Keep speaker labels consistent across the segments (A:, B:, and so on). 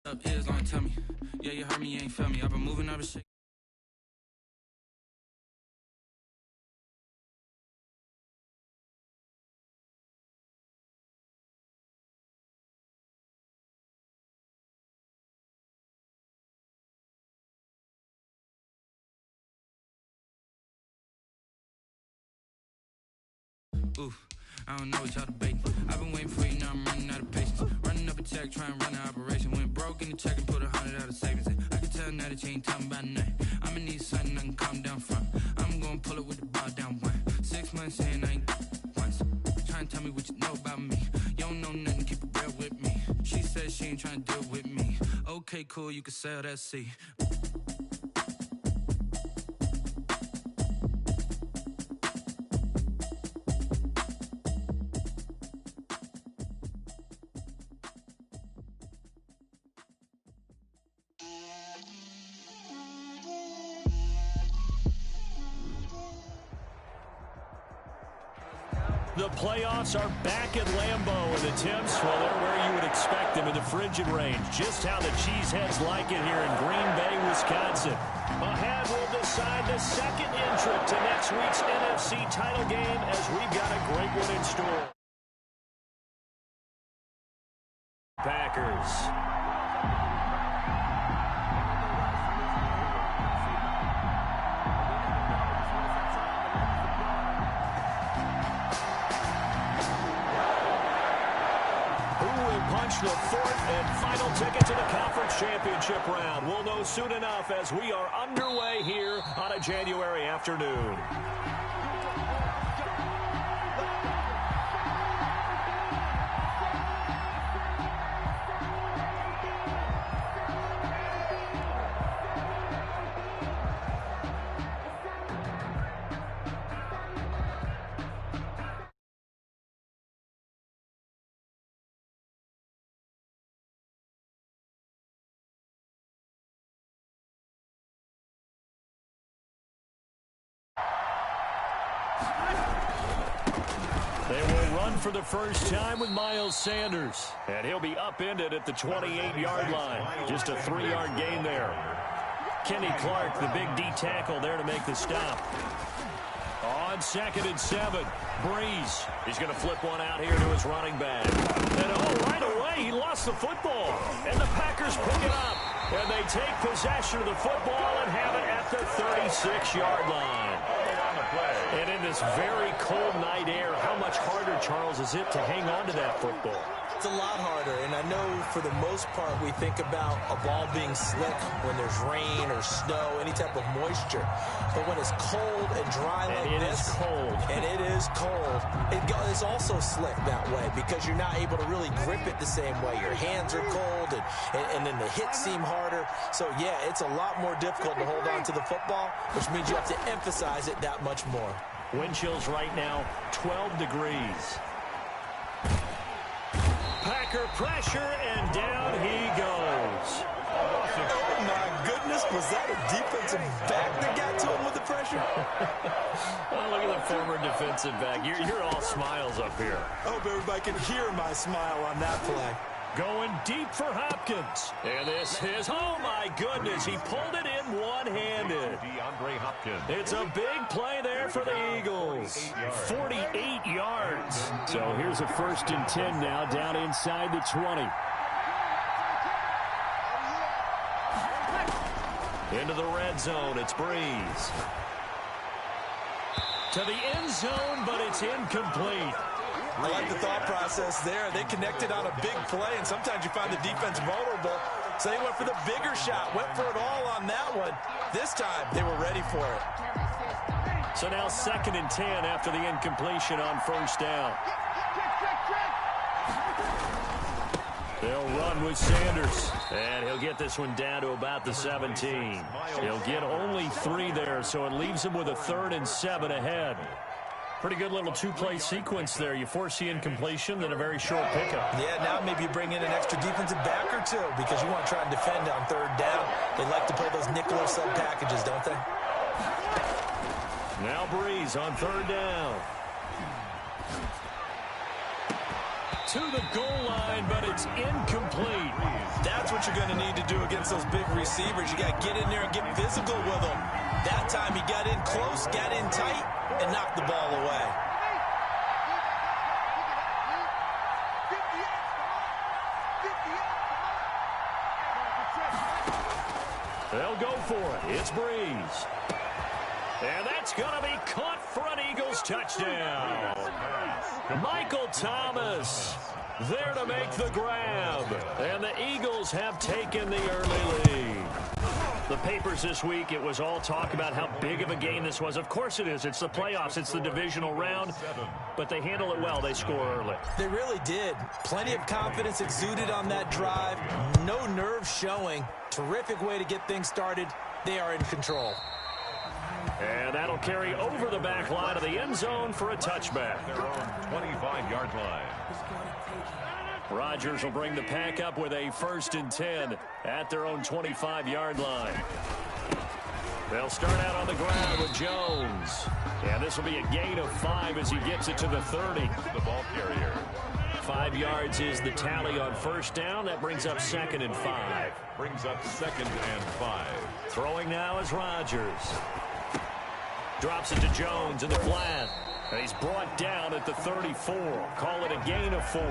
A: Up ears long tell me, yeah, you heard me, you ain't felt me. I've been moving up the shit. Ooh, I don't know what y'all debating. I've been waiting for you, now I'm running out of patience. Running up a check, trying to run an operation. Went broke in the check and put 100 out of savings in. I can tell now that you ain't talking about nothing. I'ma need something I can calm down from. I'm gonna pull it with the ball down one. 6 months in, I ain't once. Trying to tell me what you know about me. You don't know nothing, keep it real with me. She said she ain't trying to deal with me. Okay, cool, you can sell that seat.
B: The playoffs are back at Lambeau, and the Temps, well, they're where you would expect them in the frigid range. Just how the Cheeseheads like it here in Green Bay, Wisconsin. Ahead, we'll decide the second entrant to next week's NFC title game as we've got a great one in store. Packers. Punch the fourth and final ticket to the conference championship round. We'll know soon enough as we are underway here on a January afternoon. They will run for the first time with Miles Sanders. And he'll be upended at the 28-yard line. Just a 3-yard gain there. Kenny Clark, the big D tackle there to make the stop. On 2nd and 7, Breeze. He's going to flip one out here to his running back. And right away, he lost the football. And the Packers pick it up. And they take possession of the football and have it at the 36-yard line. And in this very cold night air, how much harder, Charles, is it to hang on to that football?
C: It's a lot harder, and I know for the most part we think about a ball being slick when there's rain or snow, any type of moisture. But when it's cold and dry like this, and it is cold, it's also slick that way because you're not able to really grip it the same way. Your hands are cold, and then the hits seem harder. So, yeah, it's a lot more difficult to hold on to the football, which means you have to emphasize it that much more.
B: Wind chills right now, 12 degrees. Packer pressure, and down he goes.
C: Oh, my goodness. Was that a defensive back that got to him with the pressure?
B: Oh, look at the former defensive back. You're all smiles up here.
C: I hope everybody can hear my smile on that play.
B: Going deep for Hopkins. And this is, oh my goodness, he pulled it in one-handed.
D: DeAndre Hopkins.
B: It's a big play there for the Eagles. 48 yards. So here's a 1st and 10 now, down inside the 20. Into the red zone, it's Breeze. To the end zone, but it's incomplete.
C: I like the thought process there. They connected on a big play, and sometimes you find the defense vulnerable. So they went for the bigger shot, went for it all on that one. This time, they were ready for it.
B: So now 2nd and 10 after the incompletion on 1st down. They'll run with Sanders. And he'll get this one down to about the 17. He'll get only 3 there, so it leaves him with a 3rd and 7 ahead. Pretty good little two-play sequence there. You force the incompletion, then a very short pickup.
C: Yeah, now maybe you bring in an extra defensive back or two because you want to try and defend on 3rd down. They like to play those nickel or sub packages, don't they?
B: Now Breeze on 3rd down. to the goal line, but it's incomplete.
C: That's what you're going to need to do against those big receivers. You got to get in there and get physical with them. That time he got in close, got in tight, and knocked the ball away.
B: They'll go for it. It's Breeze. And that's going to be caught for an Eagles touchdown. Michael Thomas there to make the grab. And the Eagles have taken the early lead. The papers this week, it was all talk about how big of a game this was. Of course it is. It's the playoffs. It's the divisional round. But they handle it well. They score early.
C: They really did. Plenty of confidence exuded on that drive. No nerves showing. Terrific way to get things started. They are in control.
B: And that'll carry over the back line of the end zone for a touchback.
D: Their own 25-yard line.
B: Rodgers will bring the pack up with a 1st and 10 at their own 25-yard line. They'll start out on the ground with Jones. And this will be a gain of 5 as he gets it to the 30.
D: The ball carrier.
B: 5 yards is the tally on 1st down. That brings up 2nd and 5.
D: Brings up 2nd and 5.
B: Throwing now is Rodgers. Drops it to Jones in the flat. And he's brought down at the 34. Call it a gain of 4.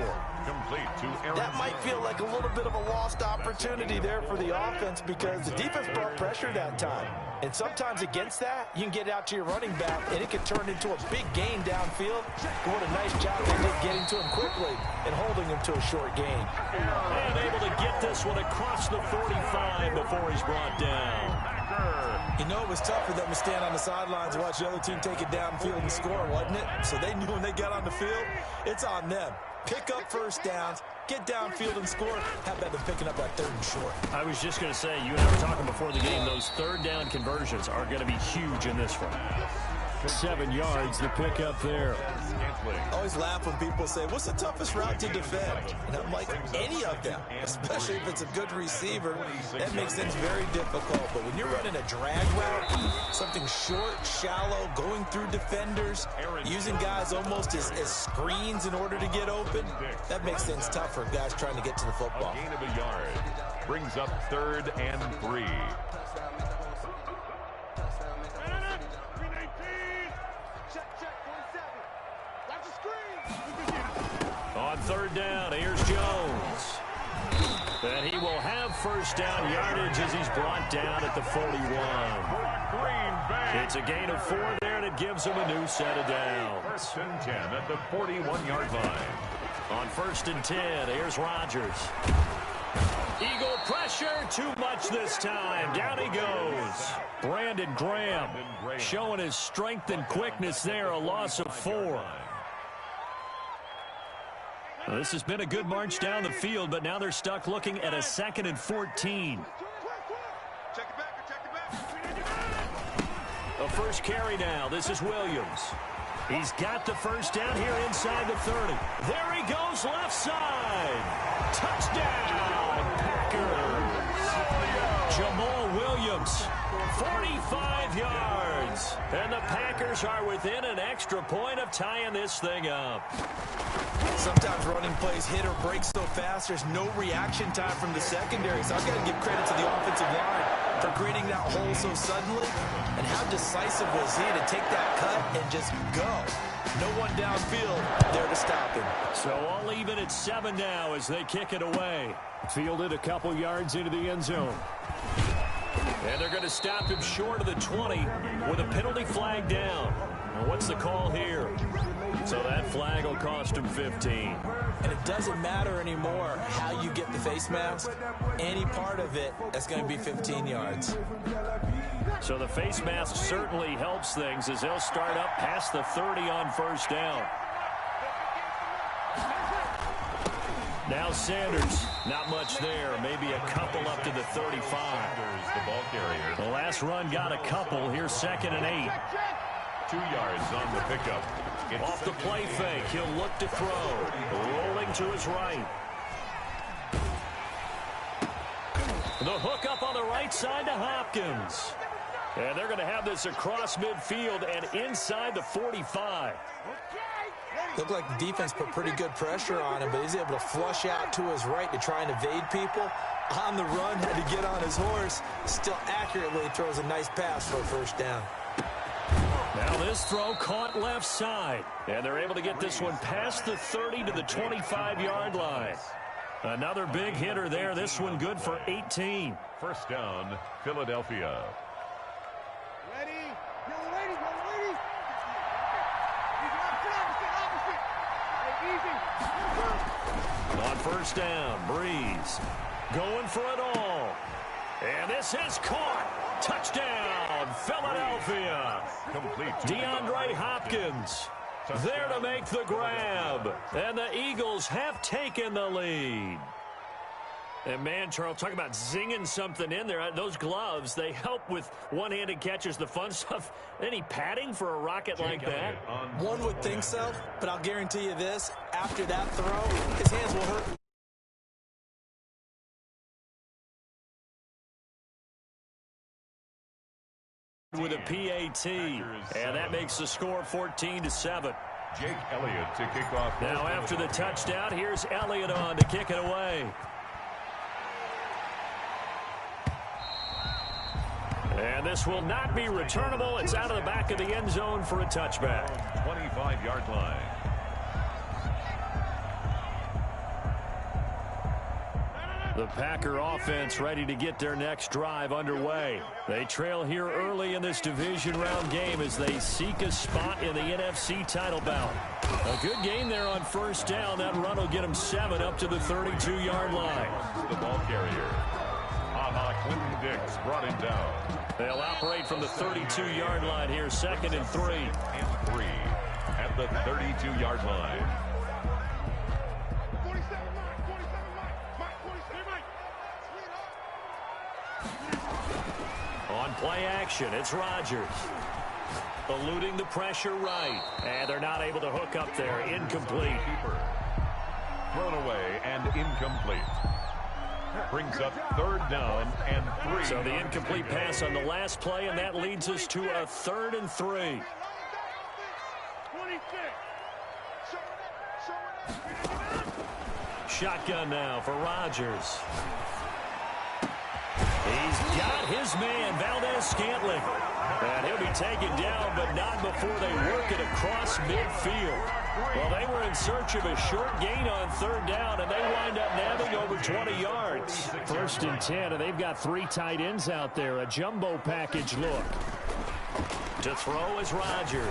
D: Complete to Aaron.
C: That might feel like a little bit of a lost opportunity there for the offense because the defense brought pressure that time. And sometimes against that, you can get out to your running back, and it can turn into a big gain downfield. But what a nice job they did getting to him quickly and holding him to a short gain.
B: And able to get this one across the 45 before he's brought down.
C: You know, it was tough for them to stand on the sidelines and watch the other team take it downfield and score, wasn't it? So they knew when they got on the field, it's on them. Pick up 1st downs, get downfield and score. How about them picking up that 3rd and short?
B: I was just going to say, you and I were talking before the game, those 3rd down conversions are going to be huge in this one. 7 yards to pick up there.
C: I always laugh when people say, what's the toughest route to defend? And I'm like, any of them, especially if it's a good receiver. That makes things very difficult. But when you're running a drag route, something short, shallow, going through defenders, using guys almost as screens in order to get open, that makes things tough for guys trying to get to the football.
D: A gain of a yard. Brings up 3rd and 3.
B: On 3rd down, here's Jones. And he will have 1st down yardage as he's brought down at the 41. It's a gain of 4 there, and it gives him a new set of downs.
D: 1st and 10 at the 41-yard line.
B: On 1st and 10, here's Rodgers. Eagle pressure, too much this time. Down he goes. Brandon Graham showing his strength and quickness there, a loss of 4. Well, this has been a good march down the field, but now they're stuck looking at a 2nd and 14. A 1st carry now. This is Williams. He's got the 1st down here inside the 30. There he goes, left side. Touchdown, Packers. Jamal Williams, 45 yards. And the Packers are within an extra point of tying this thing up.
C: Sometimes running plays hit or break so fast, there's no reaction time from the secondary. So I've got to give credit to the offensive line for creating that hole so suddenly. And how decisive was he to take that cut and just go? No one downfield there to stop him.
B: So all even at 7 now as they kick it away. Fielded a couple yards into the end zone. And they're going to stop him short of the 20 with a penalty flag down. Well, what's the call here? So that flag will cost him 15.
C: And it doesn't matter anymore how you get the face mask. Any part of it, that's going to be 15 yards.
B: So the face mask certainly helps things as they'll start up past the 30 on 1st down. Now Sanders, not much there, maybe a couple up to the 35.
D: The ball carrier.
B: The last run got a couple. Here's 2nd and 8.
D: 2 yards on the pickup.
B: Off the play fake, he'll look to throw. Rolling to his right. The hook up on the right side to Hopkins. And they're going to have this across midfield and inside the 45.
C: Looked like the defense put pretty good pressure on him, but he's able to flush out to his right to try and evade people. On the run, had to get on his horse. Still accurately throws a nice pass for a first down.
B: Now this throw caught left side, and they're able to get this one past the 30 to the 25-yard line. Another big hitter there. This one good for 18.
D: First down, Philadelphia.
B: On first down, Breeze going for it all. And this is caught. Touchdown, Philadelphia.
D: Complete.
B: DeAndre Hopkins there to make the grab. And the Eagles have taken the lead. And, man, Charles, talk about zinging something in there. Those gloves, they help with one-handed catches, the fun stuff. Any padding for a rocket like that?
C: One would think so, but I'll guarantee you this. After that throw, his hands will hurt.
B: With a PAT, and that makes the score 14-7.
D: Jake Elliott to kick off.
B: Now after the touchdown, here's Elliott on to kick it away. And this will not be returnable. It's out of the back of the end zone for a touchback.
D: 25-yard line.
B: The Packer offense ready to get their next drive underway. They trail here early in this division round game as they seek a spot in the NFC title bout. A good game there on first down. That run will get them 7 up to the 32-yard line.
D: The ball carrier. Clinton Dix brought him down.
B: They'll operate from the 32-yard line here, 2nd and 3.
D: And 3 at the 32-yard line.
B: On play action, it's Rodgers. Eluding the pressure right. And they're not able to hook up there. Incomplete.
D: Thrown away and incomplete. Brings up 3rd down and 3.
B: So the incomplete pass on the last play, and that leads us to a 3rd and 3. Shotgun now for Rodgers. He's got his man, Valdez-Scantling. And he'll be taken down, but not before they work it across midfield. Well, they were in search of a short gain on 3rd down, and they wind up nabbing over 20 yards. 1st and 10, and they've got 3 tight ends out there. A jumbo package look. To throw is Rodgers.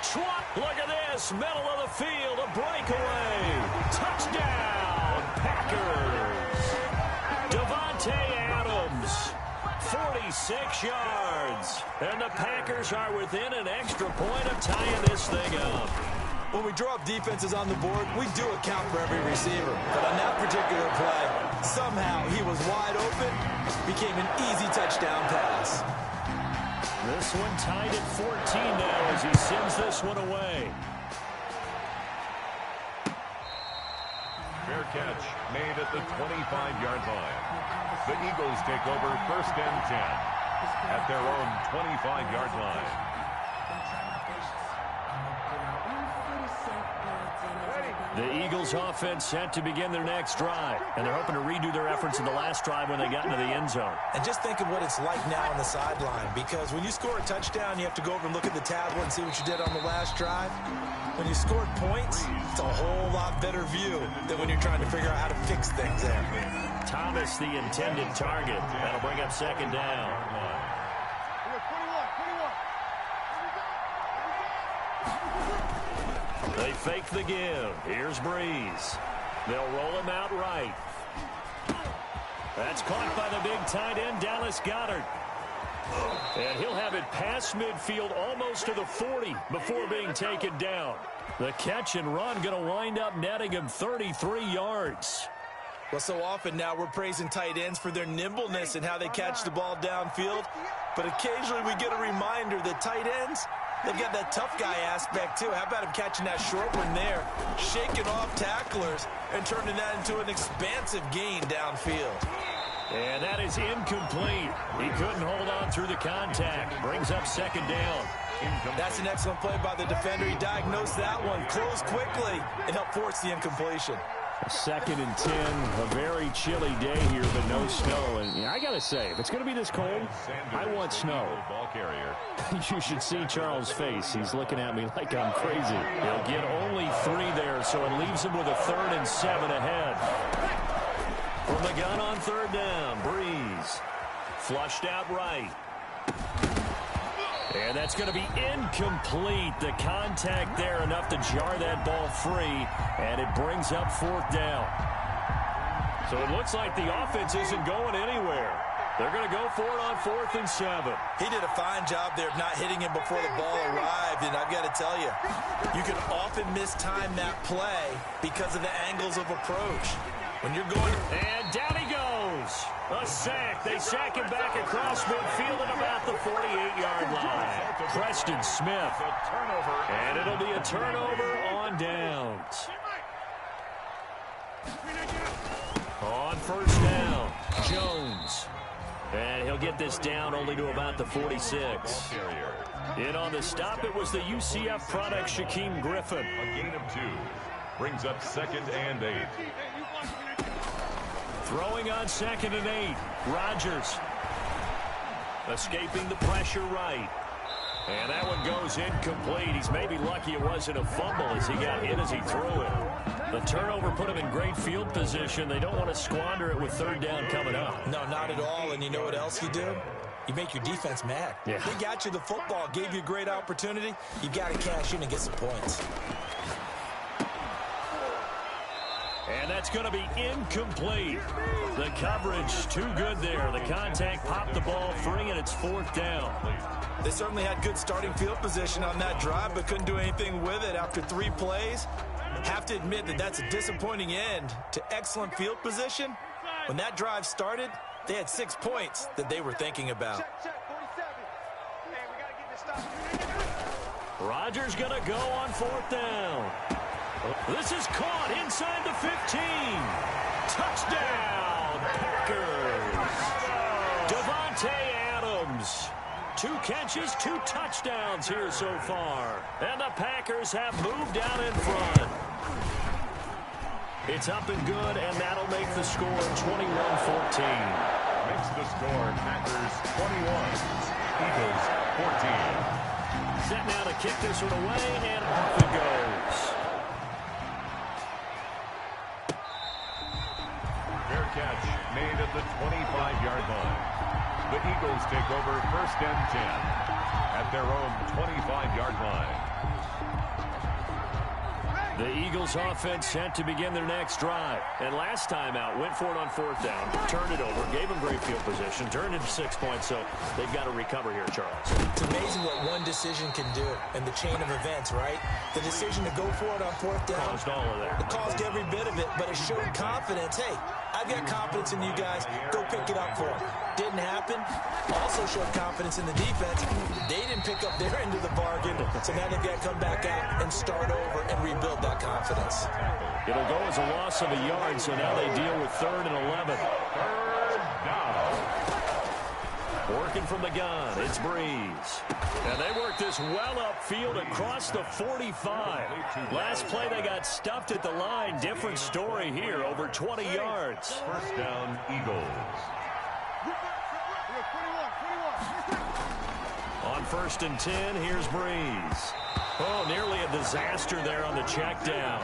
B: Trot, look at this. Middle of the field, a breakaway. Touchdown, Packers. Davante Adams. 46 yards. And the Packers are within an extra point of tying this thing up.
C: When we draw up defenses on the board, we do account for every receiver. But on that particular play, somehow he was wide open, became an easy touchdown pass.
B: This one tied at 14 now as he sends this one away.
D: Fair catch made at the 25-yard line. The Eagles take over 1st and 10 at their own 25-yard line.
B: The Eagles offense set to begin their next drive, and they're hoping to redo their efforts in the last drive when they got into the end zone.
C: And just think of what it's like now on the sideline, because when you score a touchdown, you have to go over and look at the tablet and see what you did on the last drive. When you scored points, it's a whole lot better view than when you're trying to figure out how to fix things there.
B: Thomas, the intended target. That'll bring up 2nd down. They fake the give. Here's Breeze. They'll roll him out right. That's caught by the big tight end, Dallas Goedert. And he'll have it past midfield almost to the 40 before being taken down. The catch and run going to wind up netting him 33 yards.
C: Well, so often now we're praising tight ends for their nimbleness and how they catch the ball downfield. But occasionally we get a reminder that tight ends, they've got that tough guy aspect too. How about him catching that short one there, shaking off tacklers, and turning that into an expansive gain downfield.
B: And that is incomplete. He couldn't hold on through the contact. Brings up 2nd down.
D: incomplete.
C: That's an excellent play by the defender. He diagnosed that one, closed quickly, and helped force the incompletion.
B: 2nd and 10, a very chilly day here, but no snow. And I got to say, if it's going to be this cold, I want snow.
D: Ball carrier.
B: You should see Charles' face. He's looking at me like I'm crazy. He'll get only 3 there, so it leaves him with a 3rd and 7 ahead. From the gun on 3rd down, Breeze. Flushed out right. And that's going to be incomplete. The contact there enough to jar that ball free, and it brings up 4th down. So it looks like the offense isn't going anywhere. They're going to go for it on 4th and 7.
C: He did a fine job there of not hitting him before the ball arrived, and I've got to tell you, you can often mistime that play because of the angles of approach. When you're going...
B: And down he goes. A sack. They sack him back across midfield at about the 48-yard line. Preston Smith. And it'll be a turnover on downs. On 1st down, Jones. And he'll get this down only to about the 46. In on the stop, it was the UCF product, Shaquem Griffin.
D: A gain of 2. Brings up 2nd and 8.
B: Throwing on 2nd and 8. Rodgers. Escaping the pressure right. And that one goes incomplete. He's maybe lucky it wasn't a fumble as he got hit as he threw it. The turnover put him in great field position. They don't want to squander it with 3rd down coming up.
C: No, not at all. And you know what else you do? You make your defense mad.
B: Yeah.
C: They got you the football, gave you a great opportunity. You've got to cash in and get some points.
B: And that's going to be incomplete. The coverage too good there. The contact popped the ball free, and it's 4th down.
C: They certainly had good starting field position on that drive, but couldn't do anything with it after 3 plays. Have to admit that that's a disappointing end to excellent field position. When that drive started, they had 6 points that they were thinking about.
B: Rodgers going to go on 4th down. This is caught inside the 15. Touchdown, Packers. Devontae Adams. 2 catches, 2 touchdowns here so far. And the Packers have moved down in front. It's up and good, and that'll make the score 21-14.
D: Makes the score Packers 21, Eagles 14.
B: Set now to kick this one away, and off it goes.
D: Fair catch made at the 25-yard line. The Eagles take over 1st and 10 at their own 25-yard line.
B: The Eagles offense set to begin their next drive. And last time out, went for it on 4th down, turned it over, gave them great field position, turned it to 6 points, so they've got to recover here, Charles.
C: It's amazing what one decision can do in the chain of events, right? The decision to go for it on 4th down.
B: Caused all of that.
C: It caused every bit of it, but it showed confidence. Hey, I've got confidence in you guys. Go pick it up for them. Didn't happen. Also showed confidence in the defense. They didn't pick up their end of the bargain, so now they've got to come back out and start over and rebuild that confidence.
B: It'll go as a loss of a yard, so now they deal with 3rd and 11.
D: 3rd down.
B: Working from the gun, it's Breeze. And they work this well upfield across the 45. Last play, they got stuffed at the line. Different story here, over 20 yards.
D: 1st down, Eagles.
B: On 1st and 10, here's Breeze. Oh, nearly a disaster there on the check down.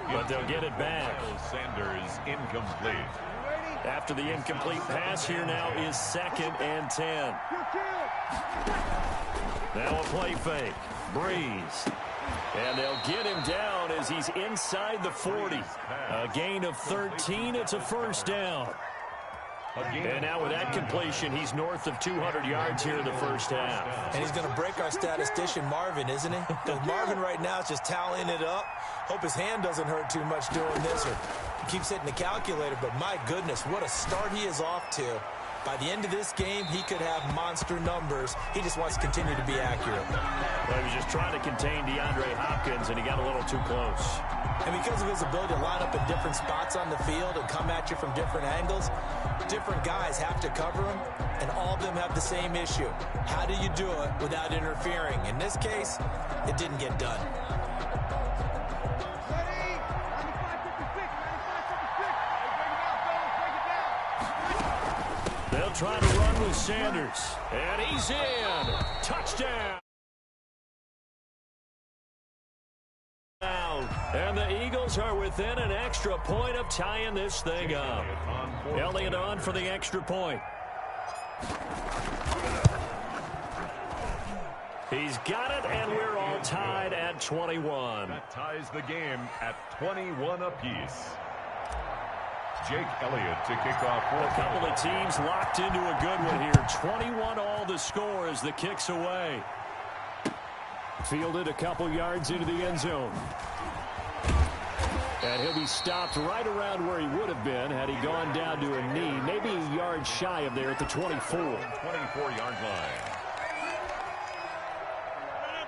B: But they'll get it back.
D: Sanders incomplete.
B: After the incomplete pass, here now is 2nd and 10. Now a play fake. Breeze. And they'll get him down as he's inside the 40. A gain of 13. It's a 1st down. And now with that completion, he's north of 200 yards here in the 1st half.
C: And he's going to break our statistician, Marvin, isn't he? Because Marvin right now is just tallying it up. Hope his hand doesn't hurt too much doing this or keeps hitting the calculator. But my goodness, what a start he is off to. By the end of this game, he could have monster numbers. He just wants to continue to be accurate.
B: Well, he was just trying to contain DeAndre Hopkins, and he got a little too close.
C: And because of his ability to line up in different different spots on the field and come at you from different angles. Different guys have to cover them, and all of them have the same issue. How do you do it without interfering? In this case, it didn't get done.
B: They'll try to run with Sanders. And he's in. Touchdown. And the Eagles are within an extra point of tying this thing up. Elliott on for the extra point. He's got it, and we're all tied at 21.
D: That ties the game at 21 apiece. Jake Elliott to kick off.
B: A couple of teams locked into a good one here. 21 all the score as the kick's away. Fielded a couple yards into the end zone. And he'll be stopped right around where he would have been had he gone down to a knee, maybe a yard shy of there at the 24.
D: 24-yard line.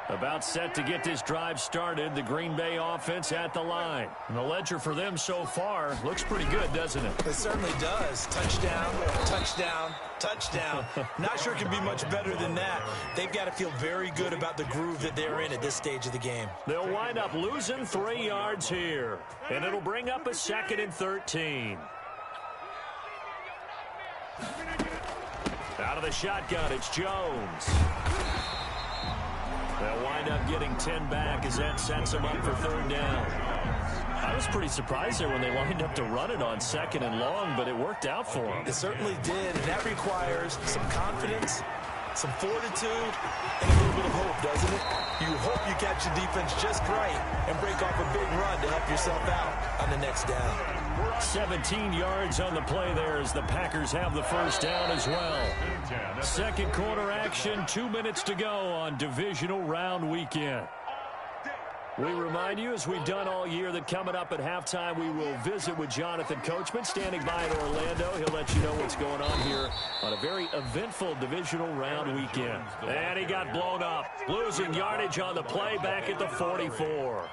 B: About set to get this drive started, the Green Bay offense at the line. And the ledger for them so far looks pretty good, doesn't it?
C: It certainly does. Touchdown, touchdown, touchdown. Not sure it can be much better than that. They've got to feel very good about the groove that they're in at this stage of the game.
B: They'll wind up losing 3 yards here, and it'll bring up a 2nd and 13. Out of the shotgun, it's Jones. They'll wind up getting 10 back as that sets them up for 3rd down. I was pretty surprised there when they lined up to run it on 2nd and long, but it worked out for them.
C: It certainly did, and that requires some confidence, some fortitude, and a little bit of hope, doesn't it? You hope you catch the defense just right and break off a big run to help yourself out on the next down.
B: 17 yards on the play there as the Packers have the 1st down as well. 2nd quarter action, 2 minutes to go on divisional round weekend. We remind you, as we've done all year, that coming up at halftime, we will visit with Jonathan Coachman, standing by in Orlando. He'll let you know what's going on here on a very eventful divisional round weekend. And he got blown up, losing yardage on the play back at the 44.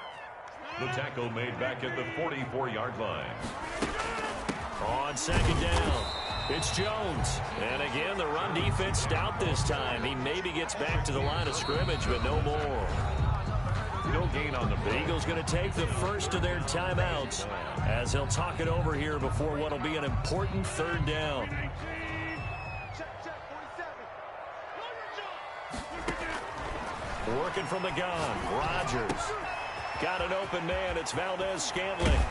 D: The tackle made back at the 44-yard line.
B: On 2nd down, it's Jones. And again, the run defense stout this time. He maybe gets back to the line of scrimmage, but no more.
D: No gain on the play.
B: The Eagles going to take the first of their timeouts as they'll talk it over here before what will be an important 3rd down. Working from the gun, Rodgers. Got an open man. It's Valdez-Scantling.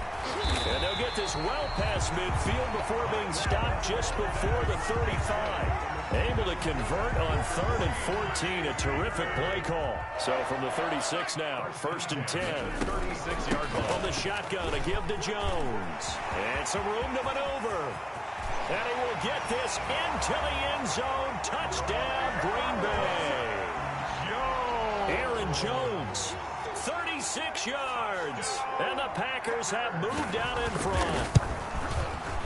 B: And they'll get this well past midfield before being stopped just before the 35. Able to convert on 3rd and 14. A terrific play call. So from the 36 now, 1st and 10.
D: 36-yard line.
B: From the shotgun, a give to Jones. And some room to maneuver. And he will get this into the end zone. Touchdown, Green Bay. Aaron Jones. 36 yards, and the Packers have moved out in front.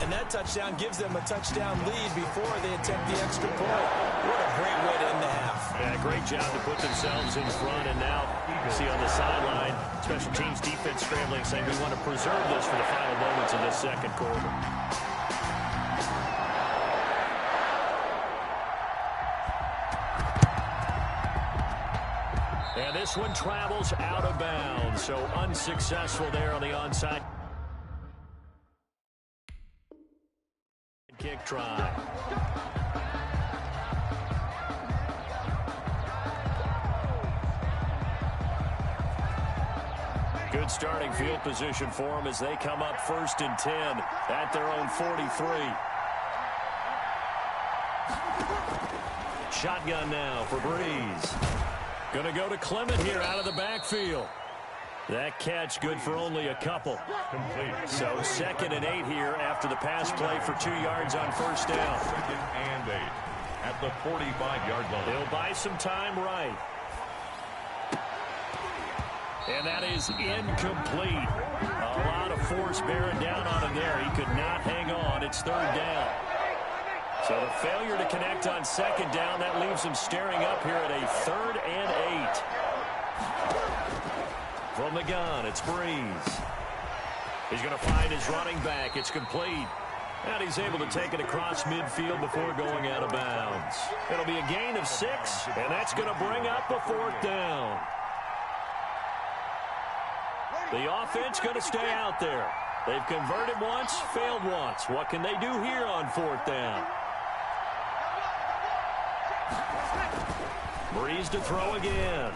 C: And that touchdown gives them a touchdown lead before they attempt the extra point. What a great way to end the half.
B: Yeah, great job to put themselves in front, and now you see on the sideline, special teams defense scrambling, saying we want to preserve this for the final moments of this 2nd quarter. And this one travels out of bounds, so unsuccessful there on the onside kick try. Good starting field position for them as they come up 1st and 10 at their own 43. Shotgun now for Breeze. Going to go to Clement here out of the backfield. That catch good for only a couple.
D: Complete.
B: So 2nd and 8 here after the pass play for 2 yards on 1st down.
D: 2nd and 8 at the 45-yard line.
B: He'll buy some time right. And that is incomplete. A lot of force bearing down on him there. He could not hang on. It's 3rd down. So the failure to connect on 2nd down, that leaves him staring up here at a 3rd and 8. From the gun, it's Breeze. He's going to find his running back. It's complete. And he's able to take it across midfield before going out of bounds. It'll be a gain of 6, and that's going to bring up a 4th down. The offense going to stay out there. They've converted once, failed once. What can they do here on 4th down? Breeze to throw again.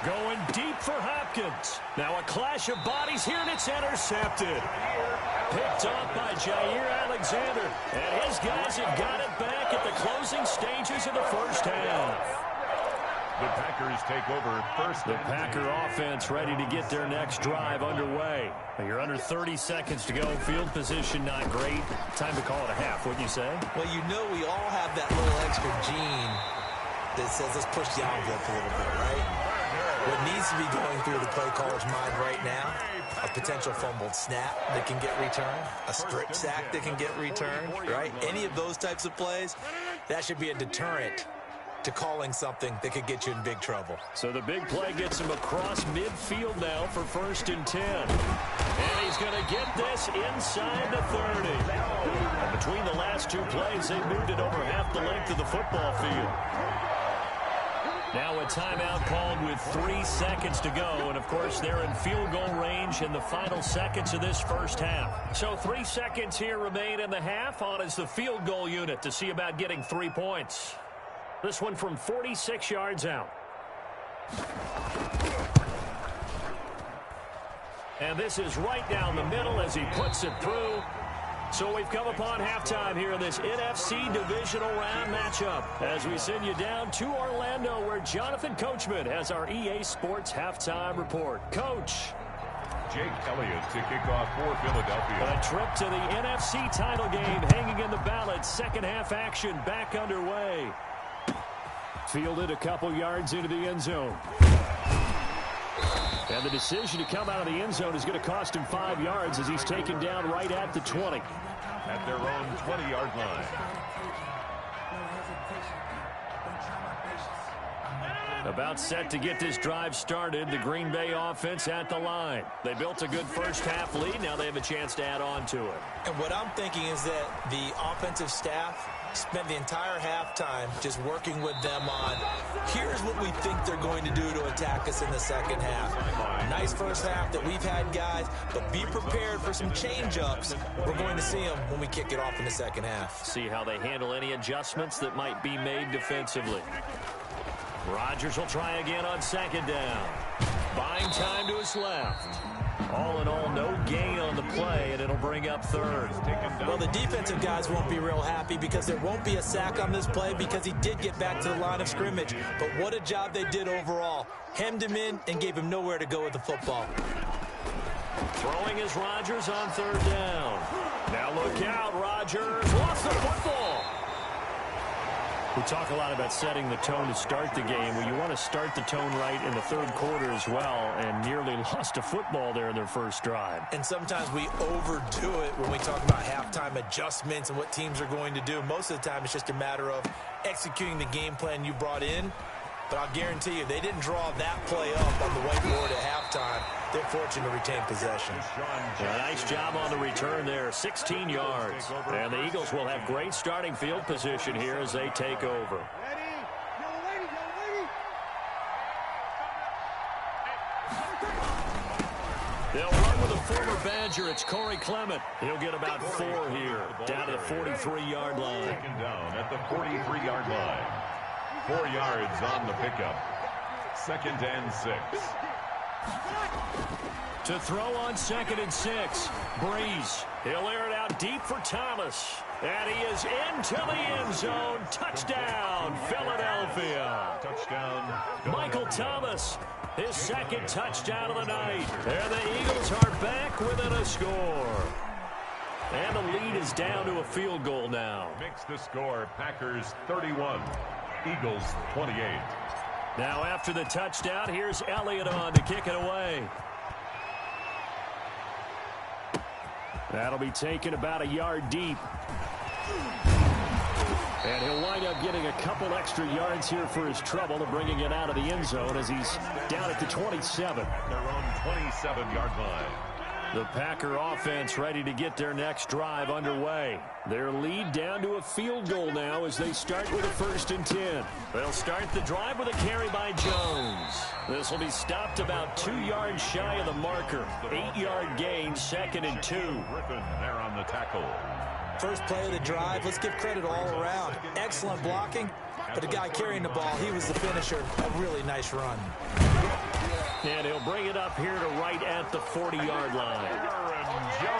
B: Going deep for Hopkins. Now a clash of bodies here, and it's intercepted. Picked off by Jair Alexander. And his guys have got it back at the closing stages of the first half.
D: The Packers take over first.
B: The Packer offense ready to get their next drive underway. You're under 30 seconds to go. Field position not great. Time to call it a half, wouldn't you say?
C: Well, you know we all have that little extra gene that says let's push the envelope a little bit, right? What needs to be going through the play caller's mind right now, a potential fumbled snap that can get returned, a strip sack that can get returned, right? Any of those types of plays, that should be a deterrent to calling something that could get you in big trouble.
B: So the big play gets him across midfield now for 1st and 10. And he's going to get this inside the 30. And between the last 2 plays, they moved it over half the length of the football field. Now a timeout called with 3 seconds to go. And, of course, they're in field goal range in the final seconds of this first half. So 3 seconds here remain in the half. On is the field goal unit to see about getting 3 points. This one from 46 yards out. And this is right down the middle as he puts it through. So we've come upon halftime here in this NFC Divisional Round matchup as we send you down to Orlando where Jonathan Coachman has our EA Sports Halftime Report. Coach.
D: Jake Elliott to kick off for Philadelphia.
B: A trip to the NFC title game hanging in the balance. Second half action back underway. Fielded a couple yards into the end zone. And the decision to come out of the end zone is going to cost him 5 yards as he's taken down right at the 20.
D: At their own 20-yard line.
B: About set to get this drive started. The Green Bay offense at the line. They built a good first half lead. Now they have a chance to add on to it.
C: And what I'm thinking is that the offensive staff spent the entire halftime just working with them on here's what we think they're going to do to attack us in the second half. Nice first half that we've had, guys, but be prepared for some change-ups. We're going to see them when we kick it off in the second half.
B: See how they handle any adjustments that might be made defensively. Rodgers will try again on 2nd down. Buying time to his left. All in all, no gain on the play, and it'll bring up 3rd.
C: Well, the defensive guys won't be real happy because there won't be a sack on this play because he did get back to the line of scrimmage. But what a job they did overall. Hemmed him in and gave him nowhere to go with the football.
B: Throwing is Rodgers on 3rd down. Now look out, Rodgers lost the football. We talk a lot about setting the tone to start the game. Well, you want to start the tone right in the 3rd quarter as well, and nearly lost a football there in their first drive.
C: And sometimes we overdo it when we talk about halftime adjustments and what teams are going to do. Most of the time, it's just a matter of executing the game plan you brought in. But I'll guarantee you, they didn't draw that play up on the whiteboard at halftime. They're fortunate to retain possession.
B: A nice job on the return there, 16 yards. And the Eagles will have great starting field position here as they take over. They'll run with a former Badger. It's Corey Clement. He'll get about 4 here, down to the 43-yard line.
D: Second down at the 43-yard line. 4 yards on the pickup. 2nd and 6.
B: To throw on 2nd and 6. Breeze. He'll air it out deep for Thomas. And he is into the end zone. Touchdown, Philadelphia.
D: Touchdown.
B: Michael Thomas, his 2nd touchdown of the night. And the Eagles are back within a score. And the lead is down to a field goal now.
D: Makes the score Packers 31. Eagles 28.
B: Now after the touchdown, here's Elliott on to kick it away. That'll be taken about a yard deep. And he'll wind up getting a couple extra yards here for his trouble and bringing it out of the end zone as he's down at the 27.
D: Their own 27-yard line.
B: The Packer offense ready to get their next drive underway. Their lead down to a field goal now as they start with a 1st and 10. They'll start the drive with a carry by Jones. This will be stopped about 2 yards shy of the marker. 8-yard gain, 2nd and 2.
D: Griffin there on the tackle.
C: First play of the drive, let's give credit all around. Excellent blocking, but the guy carrying the ball, he was the finisher. A really nice run.
B: And he'll bring it up here to right at the 40-yard line.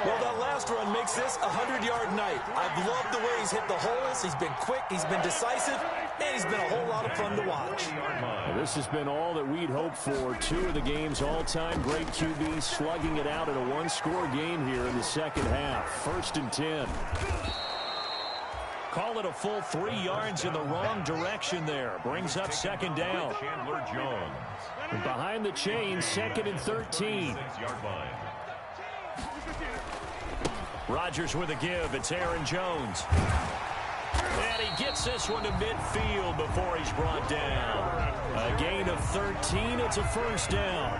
C: Well, that last run makes this a 100-yard night. I've loved the way he's hit the holes. He's been quick, he's been decisive, and he's been a whole lot of fun to watch.
B: This has been all that we'd hoped for. 2 of the game's all-time great QBs slugging it out in a one-score game here in the second half. 1st and 10. Call it a full 3 yards in the wrong direction there. Brings up 2nd down.
D: Chandler Jones.
B: Behind the chain, 2nd and 13.
D: 6-yard line.
B: Rodgers with a give. It's Aaron Jones. And he gets this one to midfield before he's brought down. A gain of 13. It's a 1st down.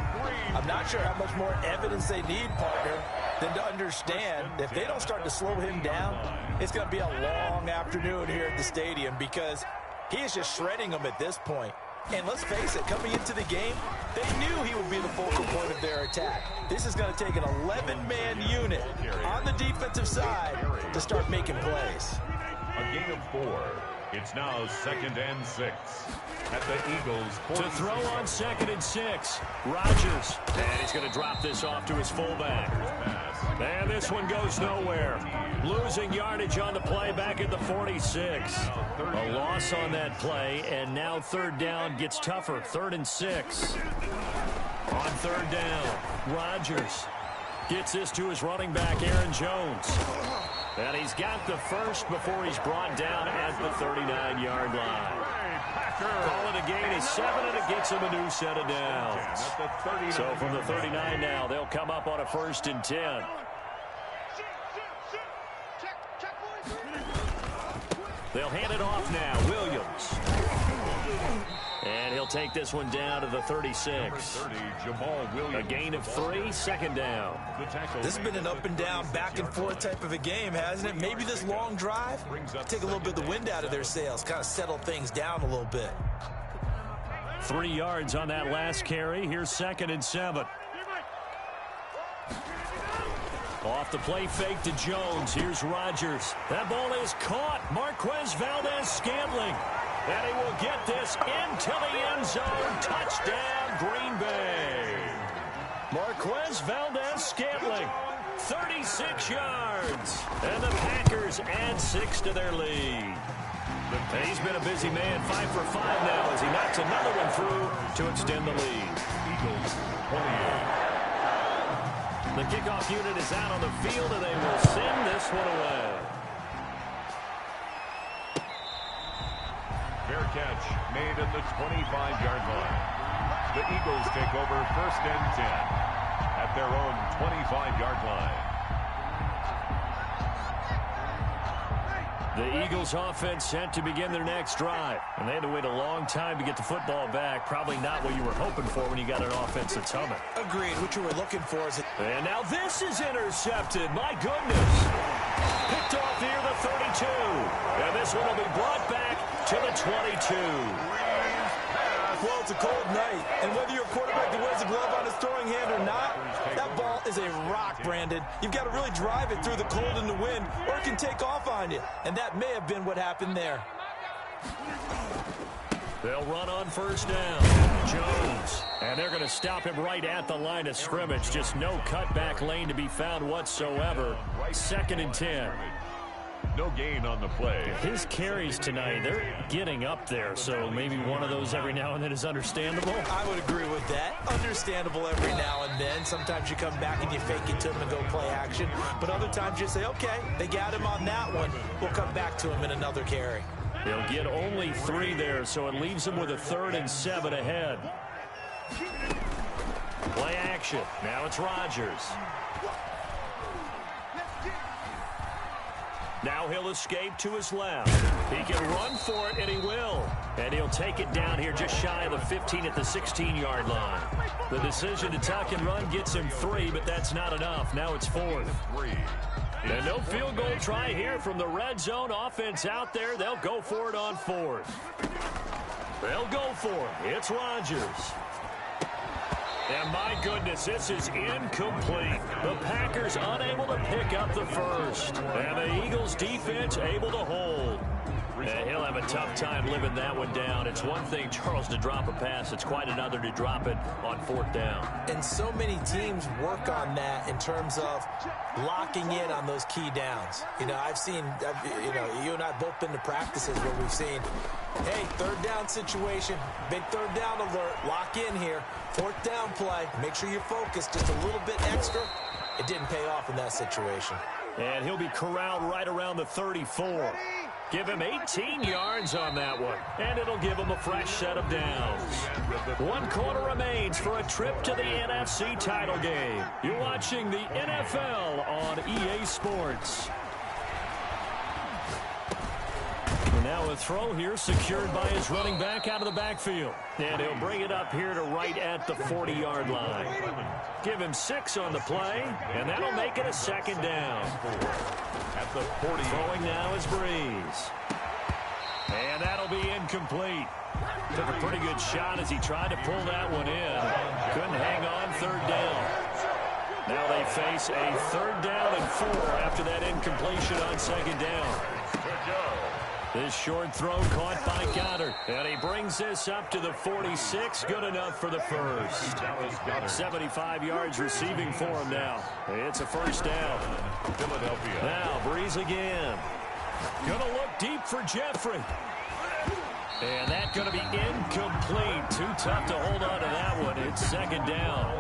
C: I'm not sure how much more evidence they need, partner, than to understand if they don't start to slow him down, it's going to be a long afternoon here at the stadium because he is just shredding them at this point. And let's face it, coming into the game, they knew he would be the focal point of their attack. This is going to take an 11-man unit on the defensive side to start making plays.
D: A gain of 4. It's now 2nd and 6 at the Eagles' 40.
B: To throw on 2nd and 6. Rodgers. And he's going to drop this off to his fullback. And this one goes nowhere. Losing yardage on the play back at the 46. A loss on that play, and now 3rd down gets tougher. 3rd and 6. On 3rd down, Rodgers gets this to his running back, Aaron Jones. And he's got the first before he's brought down at the 39-yard line. Call it a gain of 7, and it gets him a new set of downs. So from the 39 now, they'll come up on a 1st and 10. They'll hand it off now. Williams. And he'll take this one down to the 36. A gain of 3, 2nd down.
C: This has been an up and down, back and forth type of a game, hasn't it? Maybe this long drive, take a little bit of the wind out of their sails, kind of settle things down a little bit.
B: 3 yards on that last carry. Here's 2nd and 7. Off the play fake to Jones. Here's Rodgers. That ball is caught. Marquez Valdez-Scantling. And he will get this into the end zone. Touchdown, Green Bay. Marquez Valdez-Scantling, 36 yards. And the Packers add 6 to their lead. He's been a busy man, 5 for 5 now as he knocks another one through to extend the lead.
D: Eagles 28.
B: The kickoff unit is out on the field, and they will send this one away.
D: Fair catch made at the 25-yard line. The Eagles take over 1st and 10 at their own 25-yard line.
B: The Eagles offense set to begin their next drive. And they had to wait a long time to get the football back. Probably not what you were hoping for when you got an offense that's humming.
C: Agreed. What you were looking for is...
B: And now this is intercepted. My goodness. Picked off here the 32. And this one will be brought back to the 22.
C: Well, it's a cold night, and whether you're a quarterback that wears a glove on his throwing hand or not, that ball is a rock, Brandon. You've got to really drive it through the cold and the wind, or it can take off on you, and that may have been what happened there.
B: They'll run on 1st down. Jones. And they're going to stop him right at the line of scrimmage. Just no cutback lane to be found whatsoever. 2nd and 10.
D: No gain on the play.
B: His carries tonight, they're getting up there, so maybe one of those every now and then is understandable.
C: I would agree with that. Understandable every now and then. Sometimes you come back and you fake it to him and go play action. But other times you say, okay, they got him on that one. We'll come back to him in another carry.
B: They'll get only 3 there, so it leaves them with a 3rd and 7 ahead. Play action. Now it's Rodgers. Now he'll escape to his left. He can run for it, and he will. And he'll take it down here just shy of the 15 at the 16-yard line. The decision to tuck and run gets him 3, but that's not enough. Now it's 4th. And no field goal try here from the red zone. Offense out there. They'll go for it on 4th. They'll go for it. It's Rodgers. And my goodness, this is incomplete. The Packers unable to pick up the first. And the Eagles defense able to hold. And he'll have a tough time living that one down. It's one thing, Charles, to drop a pass. It's quite another to drop it on 4th down. And so many teams work on that in terms of locking in on those key downs. I've seen, you and I have both been to practices where we've seen, hey, 3rd down situation, big 3rd down alert, lock in here, 4th down play, make sure you're focused just a little bit extra. It didn't pay off in that situation. And he'll be corralled right around the 34. Give him 18 yards on that one, and it'll give him a fresh set of downs. 1 quarter remains for a trip to the NFC title game. You're watching the NFL on EA Sports. And now a throw here secured by his running back out of the backfield. And he'll bring it up here to right at the 40-yard line. Give him 6 on the play, and that'll make it a 2nd down. At the 40. Throwing now is Breeze. And that'll be incomplete. Took a pretty good shot as he tried to pull that one in. Couldn't hang on 3rd down. Now they face a 3rd down and 4 after that incompletion on 2nd down. This short throw caught by Goddard. And he brings this up to the 46. Good enough for the first. 75 yards receiving for him now. It's a 1st down. Philadelphia. Now Breeze again. Going to look deep for Jeffrey. And that's going to be incomplete. Too tough to hold on to that one. It's 2nd down.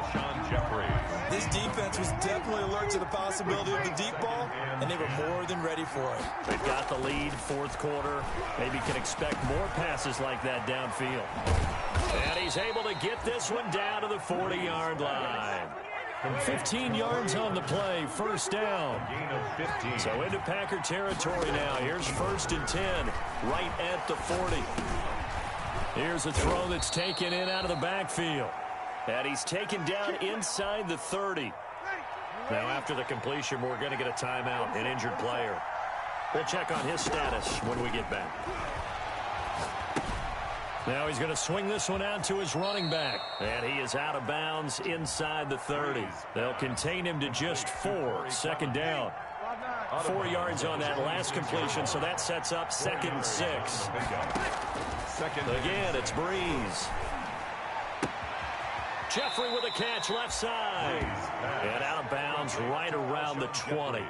B: This defense was definitely alert to the possibility of the deep ball, and they were more than ready for it. They've got the lead, 4th quarter. Maybe can expect more passes like that downfield. And he's able to get this one down to the 40-yard line. 15 yards on the play, 1st down. So into Packer territory now. Here's 1st and 10, right at the 40. Here's a throw that's taken in out of the backfield. And he's taken down inside the 30. Now after the completion, we're going to get a timeout, an injured player. We'll check on his status when we get back. Now he's going to swing this one out to his running back. And he is out of bounds inside the 30. They'll contain him to just 4. 2nd down. 4 yards on that last completion, so that sets up 2nd and 6. Again, it's Breeze. Jeffrey with a catch left side. And out of bounds right around the 20.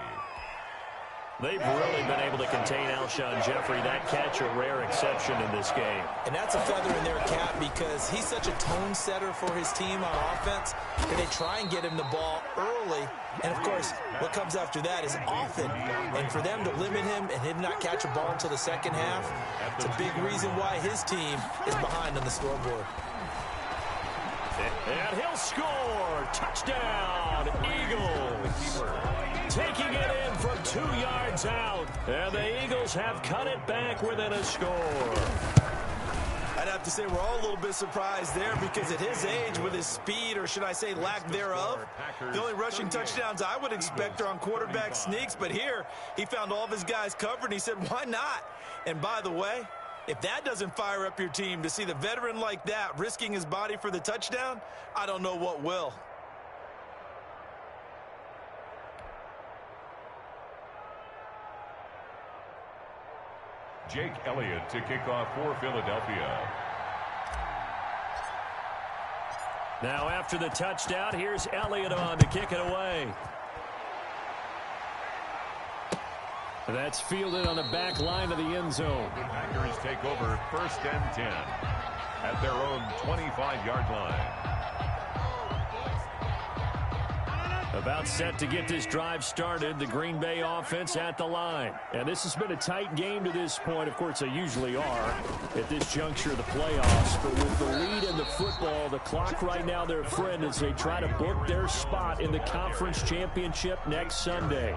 B: They've really been able to contain Alshon Jeffrey. That catch a rare exception in this game. And that's a feather in their cap because he's such a tone setter for his team on offense. They try and get him the ball early. And, of course, what comes after that is often. And for them to limit him and him not catch a ball until the 2nd half, it's a big reason why his team is behind on the scoreboard. And he'll score. Touchdown, Eagles. Taking it in from 2 yards out. And the Eagles have cut it back within a score. I'd have to say we're all a little bit surprised there because at his age, with his speed, or should I say lack thereof, the only rushing touchdowns I would expect are on quarterback sneaks. But here, he found all of his guys covered, and he said, why not? And by the way, if that doesn't fire up your team to see the veteran like that risking his body for the touchdown, I don't know what will.
D: Jake Elliott to kick off for Philadelphia.
B: Now after the touchdown, here's Elliott on to kick it away. That's fielded on the back line of the end zone.
D: The Packers take over 1st and 10 at their own 25-yard line.
B: About set to get this drive started. The Green Bay offense at the line. And this has been a tight game to this point. Of course, they usually are at this juncture of the playoffs. But with the lead in the football, the clock right now, their friend, as they try to book their spot in the conference championship next Sunday.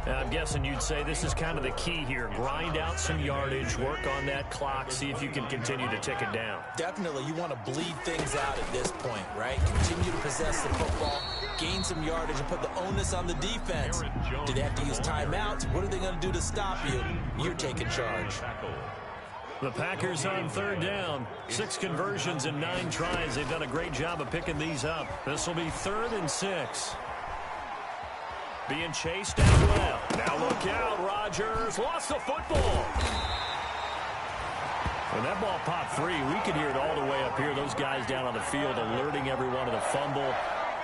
B: And I'm guessing you'd say this is kind of the key here. Grind out some yardage, work on that clock, see if you can continue to tick it down.
C: Definitely. You want to bleed things out at this point, right? Continue to possess the football, gain some yardage, and put the onus on the defense. Do they have to use timeouts? What are they going to do to stop you? You're taking charge.
B: The Packers on third down. 6 conversions and 9 tries. They've done a great job of picking these up. This will be 3rd and 6. Being chased out well. Now look out. Rodgers lost the football. When that ball popped free, we could hear it all the way up here. Those guys down on the field alerting everyone of the fumble.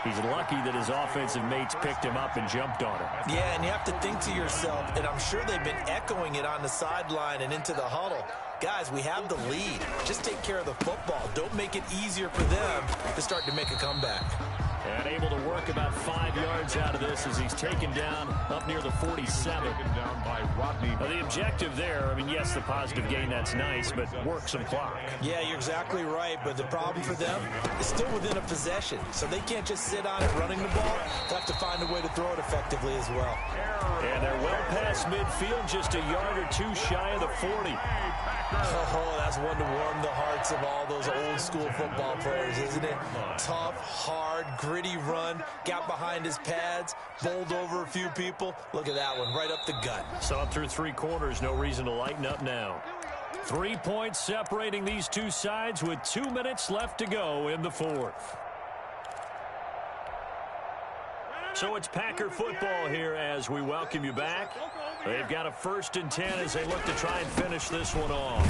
B: He's lucky that his offensive mates picked him up and jumped on him.
C: Yeah, and you have to think to yourself, and I'm sure they've been echoing it on the sideline and into the huddle. Guys, we have the lead. Just take care of the football. Don't make it easier for them to start to make a comeback.
B: And able to work about 5 yards out of this as he's taken down up near the 47.
D: Down by Rodney.
B: Now, the objective there, I mean, yes, the positive gain, that's nice, but work some clock.
C: Yeah, you're exactly right, but the problem for them is still within a possession, so they can't just sit on it running the ball. They have to find a way to throw it effectively as well.
B: And they're well past midfield, just a yard or 2 shy of the 40.
C: Oh, that's one to warm the hearts of all those old school football players, isn't it? Tough, hard, gritty run, got behind his pads, bowled over a few people. Look at that one, right up the gut.
B: So up through 3 quarters, no reason to lighten up now. 3 points separating these two sides with 2 minutes left to go in the 4th. So it's Packer football here as we welcome you back. They've got a 1st and 10 as they look to try and finish this one off.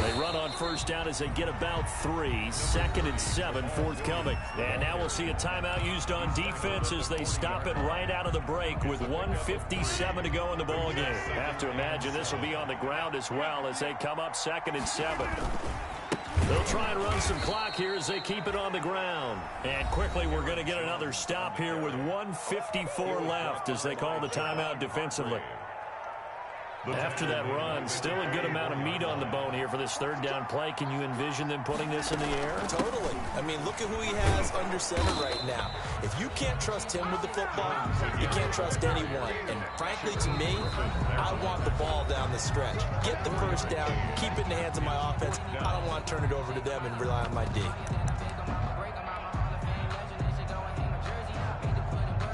B: They run on 1st down as they get about 3. 2nd and 7 forthcoming. And now we'll see a timeout used on defense as they stop it right out of the break with 1:57 to go in the ballgame. Have to imagine this will be on the ground as well as they come up 2nd and 7. They'll try and run some clock here as they keep it on the ground. And quickly, we're going to get another stop here with 1:54 left as they call the timeout defensively. After that run, still a good amount of meat on the bone here for this 3rd down play. Can you envision them putting this in the air?
C: Totally. I mean, look at who he has under center right now. If you can't trust him with the football, you can't trust anyone. And frankly, to me, I want the ball down the stretch. Get the 1st down, keep it in the hands of my offense. I don't want to turn it over to them and rely on my D.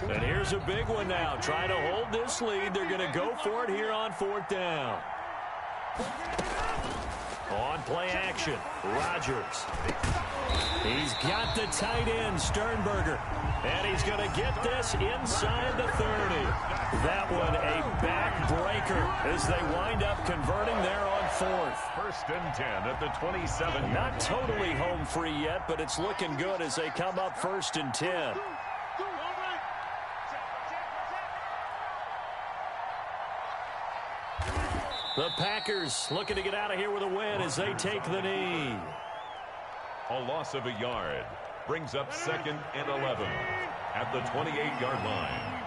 B: And here's a big one now. Trying to hold this lead. They're going to go for it here on 4th down. On play action, Rodgers. He's got the tight end, Sternberger. And he's going to get this inside the 30. That one a backbreaker as they wind up converting there on 4th.
D: 1st and 10 at the 27.
B: Not totally home free yet, but it's looking good as they come up 1st and 10. The Packers looking to get out of here with a win as they take the knee.
D: A loss of a yard brings up 2nd and 11 at the 28-yard line.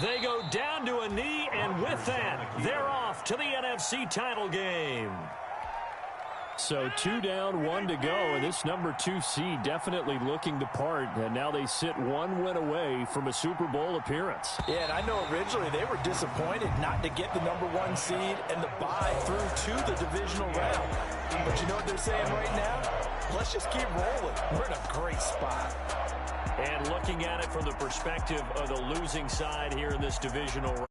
B: They go down to a knee, and with that, they're off to the NFC title game. So 2 down, 1 to go, and this number 2 seed definitely looking the part, and now they sit 1 win away from a Super Bowl appearance.
C: Yeah, and I know originally they were disappointed not to get the number 1 seed and the bye through to the divisional round. But you know what they're saying right now? Let's just keep rolling. We're in a great spot.
B: And looking at it from the perspective of the losing side here in this divisional